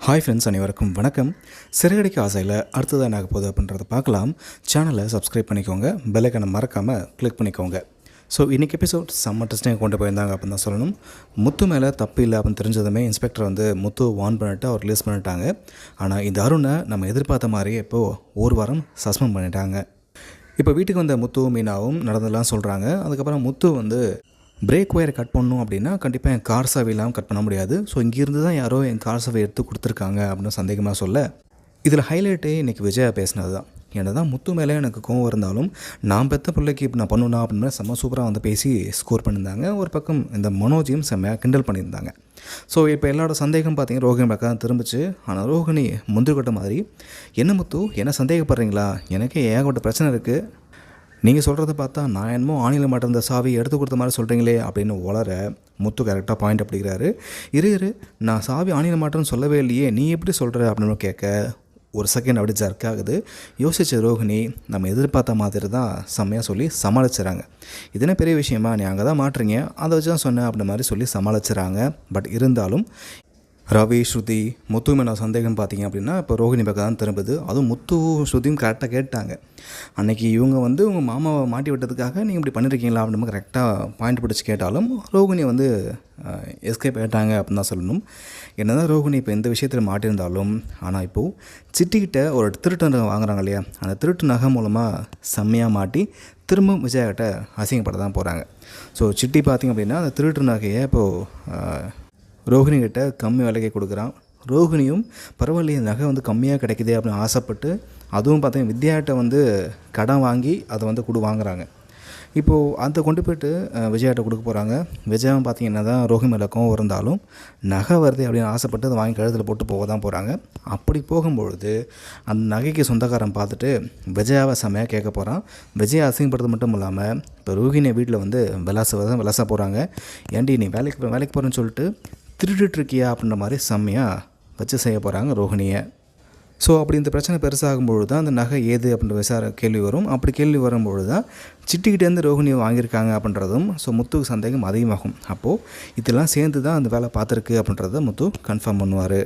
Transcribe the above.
Hi friends, அனைவருக்கும் வணக்கம். சிறகடிக்க ஆசையில் அடுத்ததாக என்ன ஆக போகுது அப்படின்றத பார்க்கலாம். சேனலை சப்ஸ்கிரைப் பண்ணிக்கோங்க, பெல் ஐக்கானை மறக்காமல் கிளிக் பண்ணிக்கோங்க. ஸோ இன்றைக்கி எபிசோட் செம்ம டெஸ்டிங் கொண்டு போயிருந்தாங்க அப்படின்னு தான் சொல்லணும். முத்து மேலே தப்பு இல்லை அப்படின்னு தெரிஞ்சதுமே இன்ஸ்பெக்டர் வந்து முத்து வார்ன் பண்ணிவிட்டு அவர் ரிலீஸ் பண்ணிட்டாங்க. ஆனால் இந்த அருணை நம்ம எதிர்பார்த்த மாதிரியே இப்போது ஒரு வாரம் சஸ்பெண்ட் பண்ணிட்டாங்க. இப்போ வீட்டுக்கு வந்த முத்து மீனாவும் நடந்ததெல்லாம் சொல்கிறாங்க. அதுக்கப்புறம் முத்து வந்து பிரேக் ஒயரை கட் பண்ணணும் அப்படின்னா கண்டிப்பாக என் கார் சாவி இல்லாமல் கட் பண்ண முடியாது. ஸோ இங்கேருந்து தான் யாரோ என் கார் சாவி எடுத்து கொடுத்துருக்காங்க அப்படின்னு சந்தேகமாக சொல்ல, இதில் ஹைலைட்டே இன்றைக்கி விஜயா பேசினது தான். என்ன தான் முத்து மேலே எனக்கு கோவம் இருந்தாலும் நான் பெற்ற பிள்ளைக்கு இப்போ நான் பண்ணுனா அப்படின்னு செம்ம சூப்பராக வந்து பேசி ஸ்கோர் பண்ணியிருந்தாங்க. ஒரு பக்கம் இந்த மனோஜையும் செம்மையாக கிண்டல் பண்ணியிருந்தாங்க. ஸோ இப்போ எல்லாரோட சந்தேகம் பார்த்தீங்கன்னா ரோஹிணி பக்கம் தான் திரும்பிச்சு. ஆனால் ரோஹிணி முந்திரிக்கொட்ட மாதிரி, என்ன முத்து என்ன சந்தேகப்படுறீங்களா, எனக்கே ஏகப்பட்ட பிரச்சனை இருக்குது, நீங்கள் சொல்கிறத பார்த்தா நான் என்னமோ ஆணியில் மாட்டிருந்த சாவி எடுத்து கொடுத்த மாதிரி சொல்கிறீங்களே அப்படின்னு வளர, முத்து கரெக்டாக பாயிண்ட் அப்படிங்கிறாரு. இரு நான் சாவி ஆணியில் மாட்டேன்னு சொல்லவே இல்லையே, நீ எப்படி சொல்கிற அப்படின்னு கேட்க ஒரு செகண்ட் அப்படி ஜர்க் ஆகுது. யோசிச்ச ரோஹிணி நம்ம எதிர்பார்த்த மாதிரி தான் செம்மையாக சொல்லி சமாளிச்சுறாங்க. இதுனா பெரிய விஷயமா, நீ அங்கே தான் மாட்டுறீங்க, அதை வச்சு தான் சொன்னேன் அப்படி மாதிரி சொல்லி சமாளிச்சுறாங்க. பட் இருந்தாலும் ரவி, ஸ்ருதி, முத்து மேலே சந்தேகம் பார்த்தீங்க அப்படின்னா இப்போ ரோஹிணி பக்கம் தான் திரும்புது. அதுவும் முத்து ஸ்ருதியும் கரெக்டாக கேட்டாங்க. அன்றைக்கி இவங்க வந்து உங்கள் மாமாவை மாட்டி விட்டதுக்காக நீங்கள் இப்படி பண்ணியிருக்கீங்களா அப்படின்னு கரெக்டாக பாயிண்ட் பிடிச்சி கேட்டாலும் ரோஹிணி வந்து எஸ்கேப் ஆகிட்டாங்க அப்படின்னு தான் சொல்லணும். என்ன தான் ரோஹிணி இப்போ எந்த விஷயத்தில் மாட்டியிருந்தாலும், ஆனால் இப்போது சிட்டிக்கிட்ட ஒரு திருட்டு நகை வாங்குறாங்க இல்லையா, அந்த திருட்டு நகை மூலமாக செம்மையாக மாட்டி திரும்ப விஜயாகிட்ட அசிங்கப்பட தான் போகிறாங்க. ஸோ சிட்டி பார்த்திங்க அப்படின்னா அந்த திருட்டு நகையை இப்போது ரோஹிணிகிட்ட கம்மி விலைக்கு கொடுக்குறான். ரோஹிணியும் பரவாயில்லையே நகை வந்து கம்மியாக கிடைக்குதே அப்படின்னு ஆசைப்பட்டு, அதுவும் பார்த்தீங்கன்னா வித்யாட்ட வந்து கடன் வாங்கி அதை வந்து வாங்குறாங்க. இப்போது அதை கொண்டு போய்ட்டு விஜயாட்ட கொடுக்க போகிறாங்க. விஜயாவும் பார்த்திங்கன்னா தான் ரோஹிணி மேலே கோவம் இருந்தாலும் நகை வருது அப்படின்னு ஆசைப்பட்டு அதை வாங்கி கழுத்தில் போட்டு போக தான் போகிறாங்க. அப்படி போகும்பொழுது அந்த நகைக்கு சொந்தக்காரன் பார்த்துட்டு விஜயாவை செம்மையாக கேட்க போகிறான். விஜயா அசிங்கப்படுறது மட்டும் இல்லாமல் இப்போ ரோஹிணியை வீட்டில் வந்து விளாச போகிறாங்க. ஏன்டி நீ வேலைக்கு போகிறேன்னு சொல்லிட்டு திருட்டுருக்கியா அப்படின்ற மாதிரி செம்மையாக வச்சு செய்ய போகிறாங்க ரோஹிணியை. ஸோ அப்படி இந்த பிரச்சனை பெருசாகும்பொழுது தான் அந்த நகை ஏது அப்படின்ற கேள்வி வரும். அப்படி கேள்வி வரும்பொழுது தான் சிட்டிக்கிட்டேருந்து ரோஹிணியை வாங்கியிருக்காங்க அப்படின்றதும் ஸோ முத்துக்கு சந்தேகம் அதிகமாகும். அப்போது இதெல்லாம் சேர்ந்து தான் அந்த வேலை பார்த்துருக்கு அப்படின்றத முத்து கன்ஃபார்ம் பண்ணுவார்.